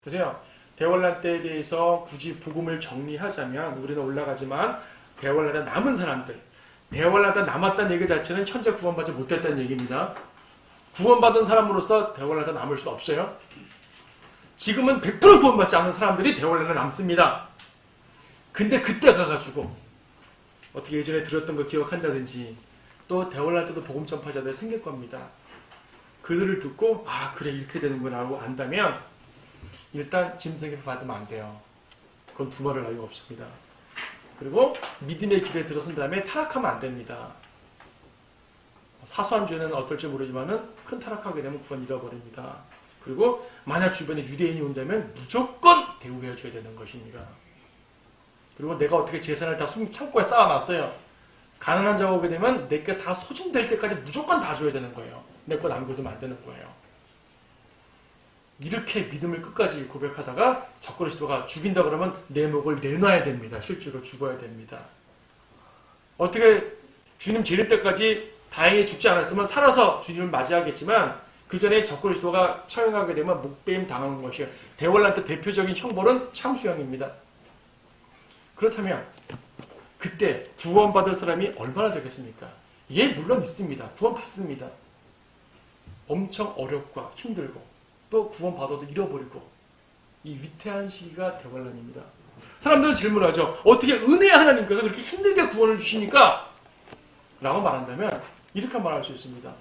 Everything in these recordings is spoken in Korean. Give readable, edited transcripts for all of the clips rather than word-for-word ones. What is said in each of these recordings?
보세요. 대환란 때에 대해서 굳이 복음을 정리하자면 우리는 올라가지만 대환란에 남은 사람들, 대환란에 남았다는 얘기 자체는 현재 구원받지 못했다는 얘기입니다. 구원받은 사람으로서 대환란에 남을 수 없어요. 지금은 100% 구원받지 않은 사람들이 대환란에 남습니다. 근데 그때 가가지고 어떻게 예전에 들었던 거 기억한다든지 또 대환란 때도 복음 전파자들 생길 겁니다. 그들을 듣고 아 그래 이렇게 되는구나 하고 안다면 일단 짐승의 표 받으면 안 돼요. 그건 두말할 나위가 없습니다. 그리고 믿음의 길에 들어선 다음에 타락하면 안 됩니다. 사소한 죄는 어떨지 모르지만 큰 타락하게 되면 구원 잃어버립니다. 그리고 만약 주변에 유대인이 온다면 무조건 대우해줘야 되는 것입니다. 그리고 내가 어떻게 재산을 다 창고에 쌓아놨어요. 가난한 자가 오게 되면 내게 다 소진될 때까지 무조건 다 줘야 되는 거예요. 내 거 남겨두면 안 되는 거예요. 이렇게 믿음을 끝까지 고백하다가 적그리스도가 죽인다 그러면 내 목을 내놔야 됩니다. 실제로 죽어야 됩니다. 어떻게 주님 재림 때까지 다행히 죽지 않았으면 살아서 주님을 맞이하겠지만 그 전에 적그리스도가 처형하게 되면 목배임 당하는 것이에요. 대환란 때 대표적인 형벌은 참수형입니다. 그렇다면 그때 구원받을 사람이 얼마나 되겠습니까? 예, 물론 있습니다. 구원받습니다. 엄청 어렵고 힘들고 또 구원받아도 잃어버리고 이 위태한 시기가 대환란입니다. 사람들은 질문하죠. 어떻게 은혜의 하나님께서 그렇게 힘들게 구원을 주십니까? 라고 말한다면 이렇게 말할 수 있습니다.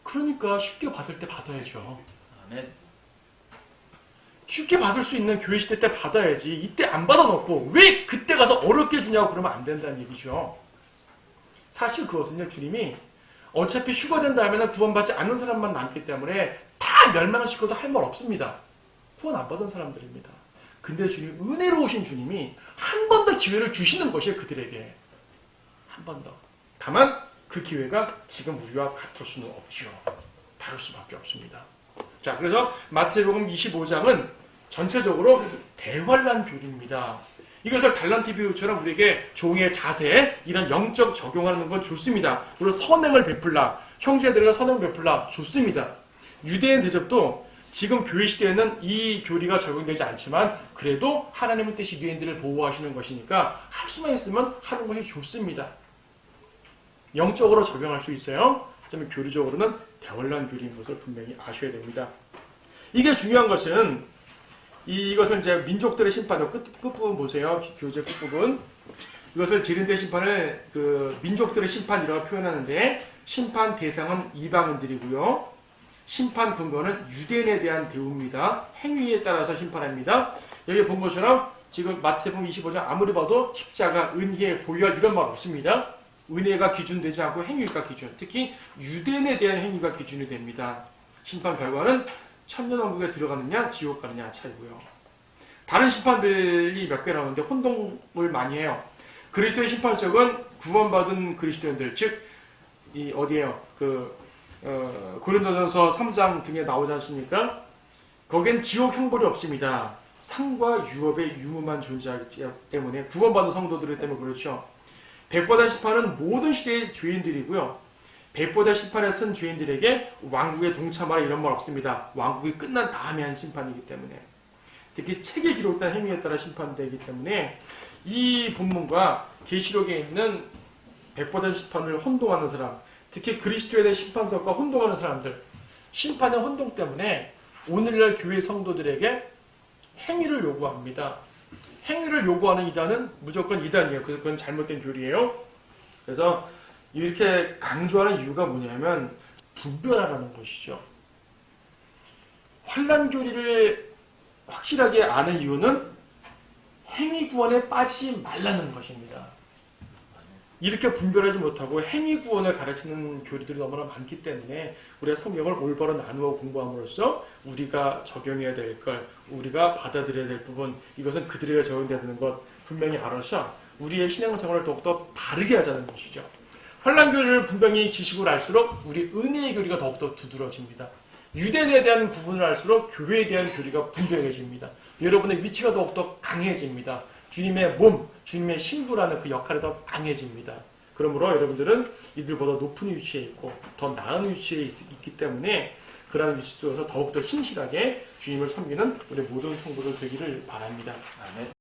그러니까 쉽게 받을 때 받아야죠. 아멘. 쉽게 받을 수 있는 교회 시대 때 받아야지 이때 안 받아놓고 왜 그때 가서 어렵게 주냐고 그러면 안 된다는 얘기죠. 사실 그것은요. 주님이 어차피 휴거된 다음에는 구원받지 않는 사람만 남기 때문에 다 멸망시켜도 할 말 없습니다. 구원 안 받은 사람들입니다. 근데 주님 은혜로우신 주님이 한 번 더 기회를 주시는 것이에요. 그들에게 한 번 더. 다만 그 기회가 지금 우리와 같을 수는 없죠. 다를 수밖에 없습니다. 자, 그래서 마태복음 25장은 전체적으로 대환란 교리입니다. 이것을 달란트 비유처럼 우리에게 종의 자세, 이런 영적 적용하는 건 좋습니다. 그리고 선행을 베풀라, 형제들과 선행 베풀라 좋습니다. 유대인 대접도 지금 교회 시대에는 이 교리가 적용되지 않지만 그래도 하나님의 뜻이 유대인들을 보호하시는 것이니까 할 수만 있으면 하는 것이 좋습니다. 영적으로 적용할 수 있어요. 하지만 교리적으로는 대환란 교리인 것을 분명히 아셔야 됩니다. 이게 중요한 것은 이것은 이제 민족들의 심판이요. 끝부분 보세요. 교재 끝부분. 이것을 재림대 심판을 민족들의 심판이라고 표현하는데 심판 대상은 이방인들이고요. 심판 근거는 유대인에 대한 대우입니다. 행위에 따라서 심판합니다. 여기 본 것처럼 지금 마태복음 25장 아무리 봐도 십자가, 은혜, 보혈 이런 말 없습니다. 은혜가 기준되지 않고 행위가 기준. 특히 유대인에 대한 행위가 기준이 됩니다. 심판 결과는 천년왕국에 들어가느냐 지옥 가느냐 차이고요. 다른 심판들이 몇 개 나오는데 혼동을 많이 해요. 그리스도의 심판석은 구원받은 그리스도인들, 즉 어디에요? 고린도전서 3장 등에 나오지 않습니까? 거긴 지옥 형벌이 없습니다. 상과 유업의 유무만 존재하기 때문에 구원받은 성도들 때문에 그렇죠. 백보다 심판은 모든 시대의 죄인들이고요. 백보다 심판에 쓴 죄인들에게 왕국에 동참하라 이런 말 없습니다. 왕국이 끝난 다음에 한 심판이기 때문에 특히 책에 기록된 행위에 따라 심판되기 때문에 이 본문과 계시록에 있는 백보다 심판을 혼동하는 사람, 특히 그리스도에 대한 심판석과 혼동하는 사람들, 심판의 혼동 때문에 오늘날 교회 성도들에게 행위를 요구합니다. 행위를 요구하는 이단은 무조건 이단이에요. 그건 잘못된 교리예요. 그래서 이렇게 강조하는 이유가 뭐냐면 분별하라는 것이죠. 환난 교리를 확실하게 아는 이유는 행위 구원에 빠지지 말라는 것입니다. 이렇게 분별하지 못하고 행위 구원을 가르치는 교리들이 너무나 많기 때문에 우리가 성경을 올바로 나누어 공부함으로써 우리가 적용해야 될 것, 우리가 받아들여야 될 부분, 이것은 그들에게 적용돼야 되는 것 분명히 알아서 우리의 신앙생활을 더욱더 바르게 하자는 것이죠. 환난 교리를 분명히 지식으로 알수록 우리 은혜의 교리가 더욱더 두드러집니다. 유대인에 대한 부분을 알수록 교회에 대한 교리가 분명해집니다. 여러분의 위치가 더욱더 강해집니다. 주님의 몸, 주님의 신부라는 그 역할이 더 강해집니다. 그러므로 여러분들은 이들보다 높은 위치에 있고 더 나은 위치에 있기 때문에 그러한 위치 속에서 더욱더 신실하게 주님을 섬기는 우리 모든 성도들 되기를 바랍니다. 아멘.